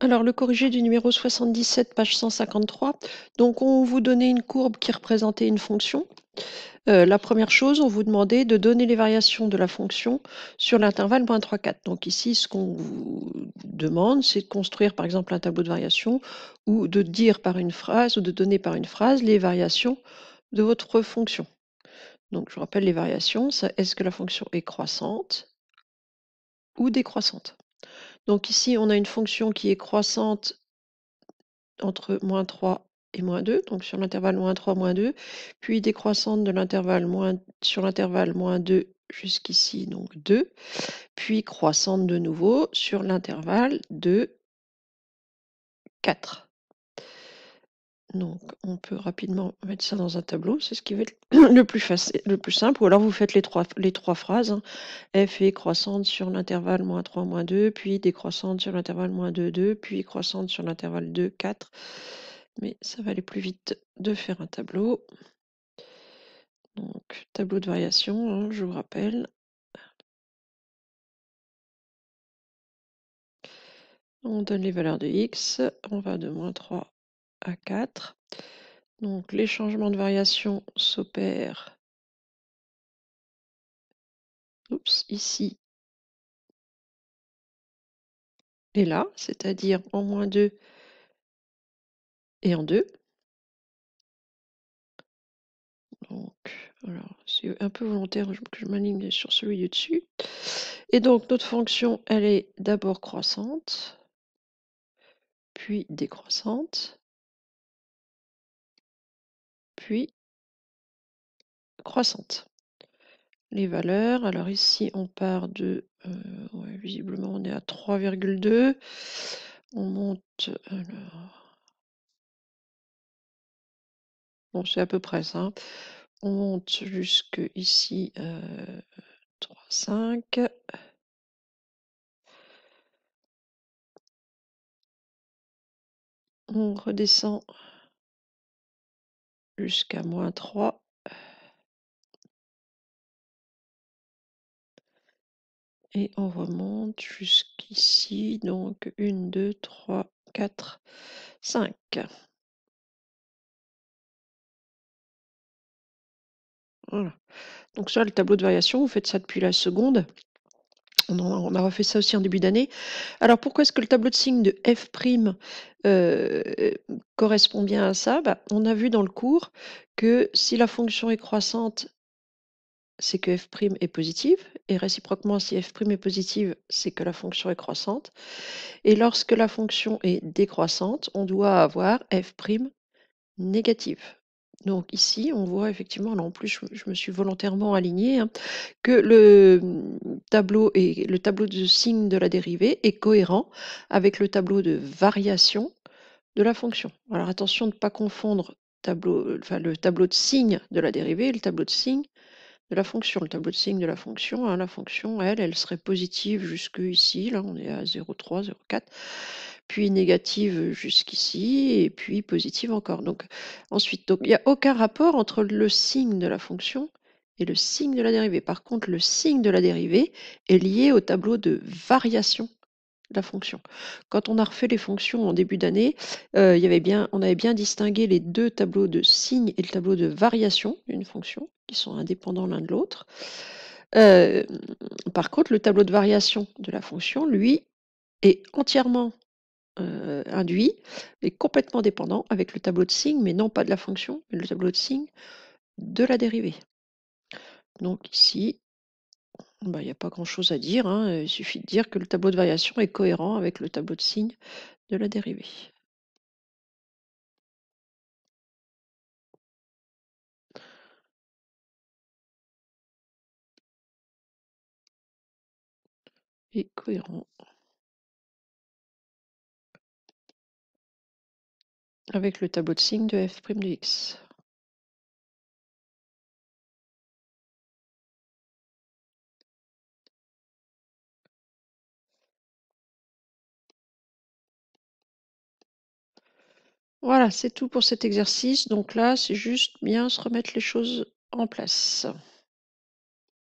Alors, le corrigé du numéro 77, page 153. Donc, on vous donnait une courbe qui représentait une fonction. La première chose, on vous demandait de donner les variations de la fonction sur l'intervalle moins 3, 4. Donc ici, ce qu'on vous demande, c'est de construire par exemple un tableau de variations ou de dire par une phrase ou de donner par une phrase les variations de votre fonction. Donc, je rappelle les variations, est-ce que la fonction est croissante ou décroissante? Donc ici, on a une fonction qui est croissante entre moins 3 et moins 2, donc sur l'intervalle moins 3, moins 2, puis décroissante de l'intervalle sur l'intervalle moins 2 jusqu'ici, donc 2, puis croissante de nouveau sur l'intervalle de 4. Donc on peut rapidement mettre ça dans un tableau, c'est ce qui va être le plus simple, ou alors vous faites les trois phrases, hein. F est croissante sur l'intervalle moins 3, moins 2, puis décroissante sur l'intervalle moins 2, 2, puis croissante sur l'intervalle 2, 4. Mais ça va aller plus vite de faire un tableau. Donc, tableau de variation, hein, je vous rappelle. On donne les valeurs de x, on va de moins 3 à 4. Donc, les changements de variation s'opèrent ici et là, c'est-à-dire en moins 2 et en 2. Donc, alors, c'est un peu volontaire que je m'aligne sur celui du dessus. Et donc, notre fonction, elle est d'abord croissante, puis décroissante, puis croissante. Les valeurs, alors ici, on part de, ouais, visiblement, on est à 3,2. On monte, alors, bon, c'est à peu près ça, hein. On monte jusque ici, 3,5. On redescend jusqu'à moins 3. Et on remonte jusqu'ici, donc 1, 2, 3, 4, 5. Voilà. Donc ça, le tableau de variation, vous faites ça depuis la seconde. On a refait ça aussi en début d'année. Alors pourquoi est-ce que le tableau de signes de f' correspond bien à ça? Bah, on a vu dans le cours que si la fonction est croissante, c'est que f' est positive, et réciproquement, si f' est positive, c'est que la fonction est croissante. Et lorsque la fonction est décroissante, on doit avoir f' négative. Donc ici, on voit effectivement, là en plus, je me suis volontairement alignée, hein, que le tableau de signe de la dérivée est cohérent avec le tableau de variation de la fonction. Alors attention de ne pas confondre le tableau de signe de la dérivée et le tableau de signe de la fonction. Le tableau de signe de la fonction, hein, la fonction, elle serait positive jusque ici, là on est à 0,3, 0,4, puis négative jusqu'ici, et puis positive encore. Donc ensuite, il n'y a aucun rapport entre le signe de la fonction et le signe de la dérivée. Par contre, le signe de la dérivée est lié au tableau de variation de la fonction. Quand on a refait les fonctions en début d'année, on avait bien distingué les deux tableaux de signe et le tableau de variation d'une fonction, qui sont indépendants l'un de l'autre. Par contre, le tableau de variation de la fonction, lui, est entièrement induit, est complètement dépendant avec le tableau de signe, mais non pas de la fonction, mais le tableau de signe de la dérivée. Donc ici, bah, il n'y a pas grand-chose à dire, hein, il suffit de dire que le tableau de variation est cohérent avec le tableau de signe de la dérivée. Est cohérent avec le tableau de signe de f' de x. Voilà, c'est tout pour cet exercice. Donc là, c'est juste bien se remettre les choses en place.